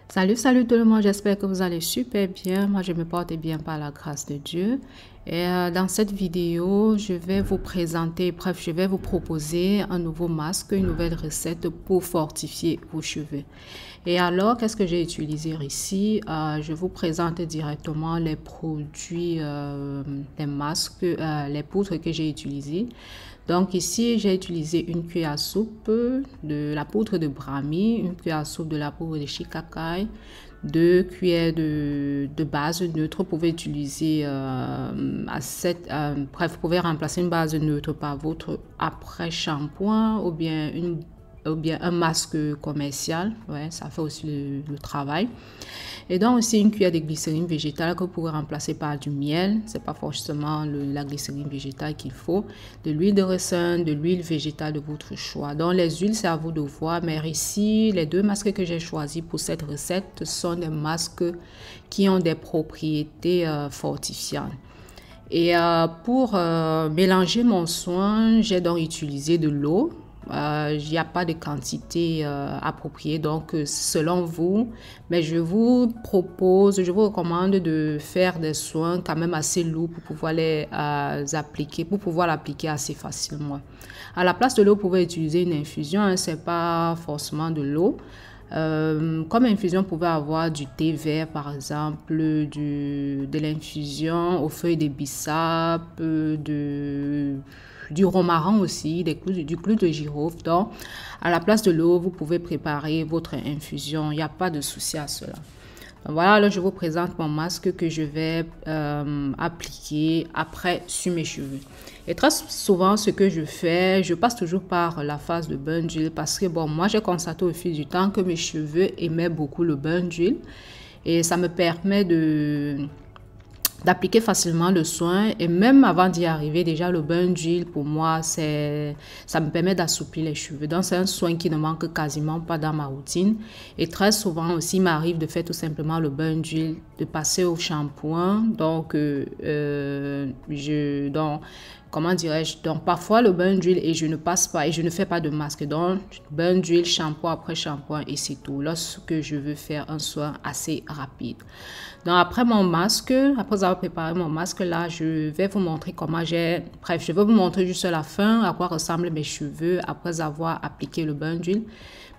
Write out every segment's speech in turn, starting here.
Salut tout le monde, j'espère que vous allez super bien. Moi, je me porte bien par la grâce de Dieu. Et dans cette vidéo, je vais vous présenter, bref, je vais vous proposer un nouveau masque, une nouvelle recette pour fortifier vos cheveux. Et alors, qu'est-ce que j'ai utilisé ici? Je vous présente directement les produits, les masques, les poudres que j'ai utilisées. Donc ici, j'ai utilisé une cuillère à soupe de la poudre de Brahmi, une cuillère à soupe de la poudre de Shikai, 2 cuillères de base neutre. Vous pouvez utiliser bref, vous pouvez remplacer une base neutre par votre après-shampoing ou bien un masque commercial. Ouais, ça fait aussi le travail. Et donc aussi une cuillère de glycérine végétale que vous pouvez remplacer par du miel. C'est pas forcément la glycérine végétale qu'il faut. De l'huile de ricin, de l'huile végétale de votre choix. Donc les huiles, c'est à vous de voir. Mais ici, les 2 masques que j'ai choisis pour cette recette sont des masques qui ont des propriétés fortifiantes. Et pour mélanger mon soin, j'ai donc utilisé de l'eau. Il n'y a pas de quantité appropriée, donc selon vous, mais je vous recommande de faire des soins quand même assez lourds pour pouvoir les appliquer, pour pouvoir l'appliquer assez facilement. À la place de l'eau, vous pouvez utiliser une infusion, hein, c'est pas forcément de l'eau. Comme infusion, vous pouvez avoir du thé vert, par exemple, de l'infusion aux feuilles de bissap, du romarin aussi, du clou de girofle. Donc, à la place de l'eau, vous pouvez préparer votre infusion. Il n'y a pas de souci à cela. Donc, voilà, là, je vous présente mon masque que je vais appliquer après sur mes cheveux. Et très souvent, ce que je fais, je passe toujours par la phase de bain d'huile parce que, bon, moi, j'ai constaté au fil du temps que mes cheveux aimaient beaucoup le bain d'huile et ça me permet d'appliquer facilement le soin. Et même avant d'y arriver, déjà le bain d'huile pour moi, ça me permet d'assouplir les cheveux. Donc c'est un soin qui ne manque quasiment pas dans ma routine. Et très souvent aussi, il m'arrive de faire tout simplement le bain d'huile, de passer au shampoing. Donc comment dirais-je, donc parfois le bain d'huile et je ne passe pas et je ne fais pas de masque. Donc bain d'huile, shampoing après shampoing et c'est tout. Lorsque je veux faire un soin assez rapide. Donc après mon masque, après avoir préparé mon masque là, je vais vous montrer comment je vais vous montrer juste à la fin à quoi ressemblent mes cheveux après avoir appliqué le bain d'huile.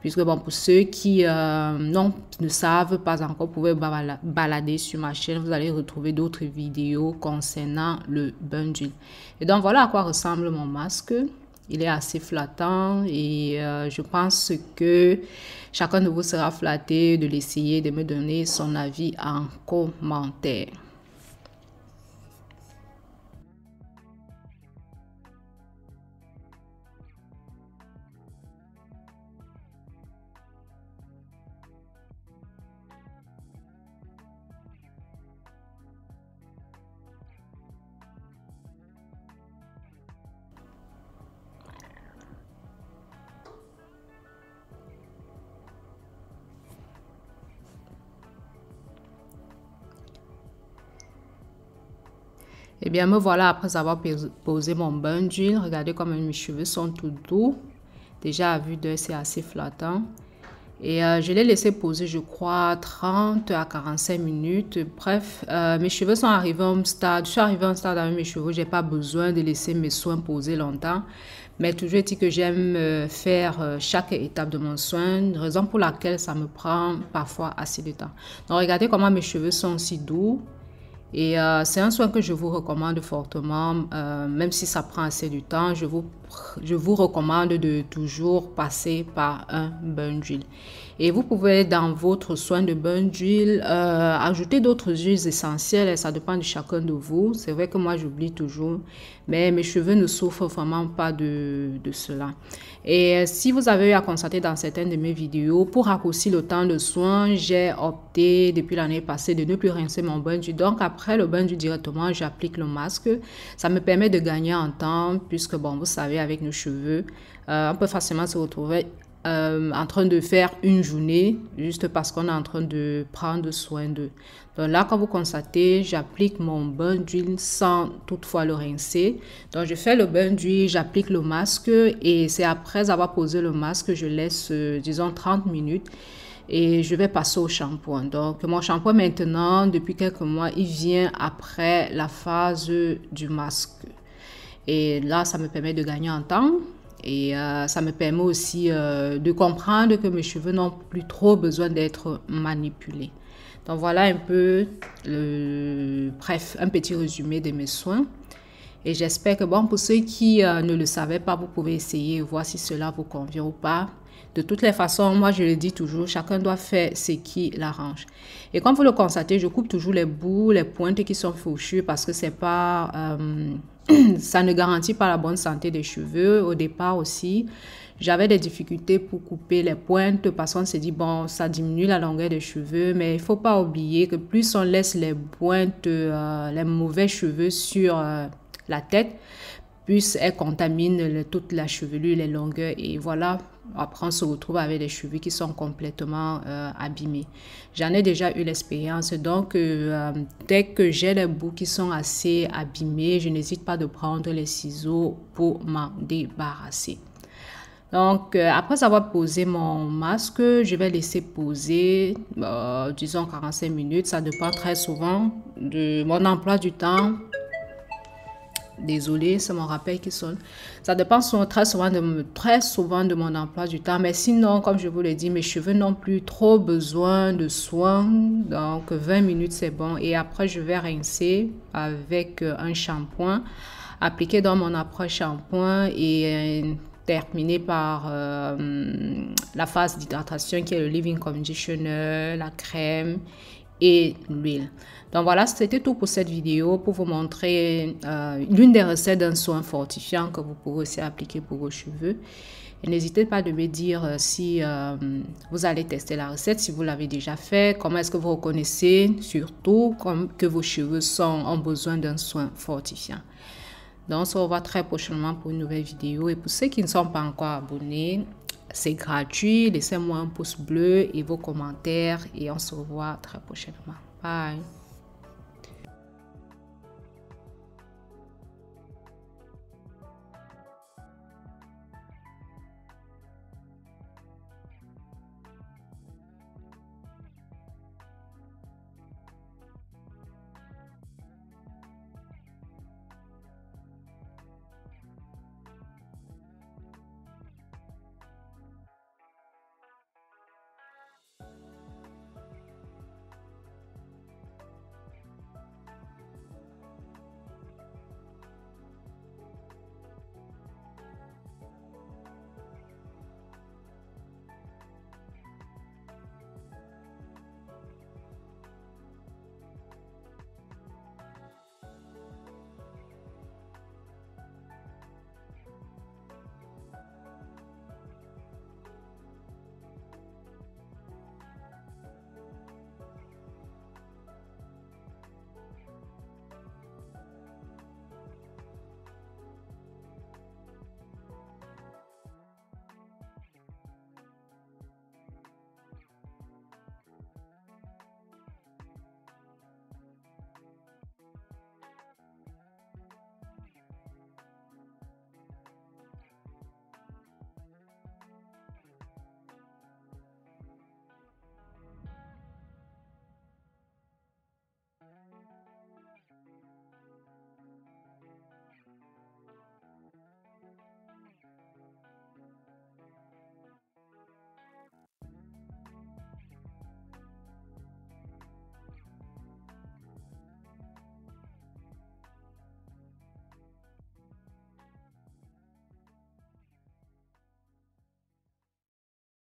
Puisque bon, pour ceux qui ne savent pas encore, vous pouvez balader sur ma chaîne. Vous allez retrouver d'autres vidéos concernant le bain d'huile. Et donc voilà à quoi ressemble mon masque. Il est assez flattant et je pense que chacun de vous sera flatté de l'essayer, de me donner son avis en commentaire. Eh bien, me voilà après avoir posé mon bain d'huile. Regardez comme mes cheveux sont tout doux. Déjà, à vue d'œil, c'est assez flattant. Et je l'ai laissé poser, je crois, 30 à 45 minutes. Bref, mes cheveux sont arrivés à un stade. Je suis arrivée à un stade avec mes cheveux. Je n'ai pas besoin de laisser mes soins poser longtemps. Mais toujours dit que j'aime faire chaque étape de mon soin, raison pour laquelle ça me prend parfois assez de temps. Donc, regardez comment mes cheveux sont si doux. Et c'est un soin que je vous recommande fortement, même si ça prend assez de temps, je vous recommande de toujours passer par un bain d'huile. Et vous pouvez dans votre soin de bain d'huile ajouter d'autres huiles essentielles, et ça dépend de chacun de vous. C'est vrai que moi j'oublie toujours, mais mes cheveux ne souffrent vraiment pas de cela. Et si vous avez eu à constater dans certaines de mes vidéos, pour raccourcir le temps de soin, j'ai opté depuis l'année passée de ne plus rincer mon bain d'huile. Donc après le bain d'huile directement, j'applique le masque. Ça me permet de gagner en temps puisque bon, vous savez, avec nos cheveux, on peut facilement se retrouver en train de faire une journée juste parce qu'on est en train de prendre soin d'eux. Donc là, quand vous constatez, j'applique mon bain d'huile sans toutefois le rincer. Donc je fais le bain d'huile, j'applique le masque et c'est après avoir posé le masque, je laisse disons 30 minutes. Et je vais passer au shampoing. Donc, mon shampoing maintenant, depuis quelques mois, il vient après la phase du masque. Et là, ça me permet de gagner en temps. Et ça me permet aussi de comprendre que mes cheveux n'ont plus trop besoin d'être manipulés. Donc, voilà un peu, bref, un petit résumé de mes soins. Et j'espère que, bon, pour ceux qui ne le savaient pas, vous pouvez essayer et voir si cela vous convient ou pas. De toutes les façons, moi, je le dis toujours, chacun doit faire ce qui l'arrange. Et comme vous le constatez, je coupe toujours les bouts, les pointes qui sont fauchues parce que c'est pas, ça ne garantit pas la bonne santé des cheveux. Au départ aussi, j'avais des difficultés pour couper les pointes parce qu'on s'est dit, bon, ça diminue la longueur des cheveux, mais il ne faut pas oublier que plus on laisse les pointes, les mauvais cheveux sur la tête, plus elle contamine toute la chevelure, les longueurs, et voilà, après on se retrouve avec des cheveux qui sont complètement abîmés. J'en ai déjà eu l'expérience, donc dès que j'ai les bouts qui sont assez abîmés, je n'hésite pas de prendre les ciseaux pour m'en débarrasser. Donc, après avoir posé mon masque, je vais laisser poser, disons 45 minutes. Ça dépend très souvent de mon emploi du temps. Désolée, c'est mon rappel qui sonne. Ça dépend très souvent de mon emploi du temps. Mais sinon, comme je vous l'ai dit, mes cheveux n'ont plus trop besoin de soins. Donc, 20 minutes, c'est bon. Et après, je vais rincer avec un shampoing, appliquer dans mon après-shampoing et terminer par la phase d'hydratation qui est le leave-in conditioner, la crème et l'huile. Donc voilà, c'était tout pour cette vidéo, pour vous montrer l'une des recettes d'un soin fortifiant que vous pouvez aussi appliquer pour vos cheveux. Et n'hésitez pas de me dire si vous allez tester la recette, si vous l'avez déjà fait, comment est-ce que vous reconnaissez surtout que vos cheveux ont besoin d'un soin fortifiant. Donc on se revoit très prochainement pour une nouvelle vidéo. Et pour ceux qui ne sont pas encore abonnés, c'est gratuit. Laissez-moi un pouce bleu et vos commentaires. Et on se revoit très prochainement. Bye.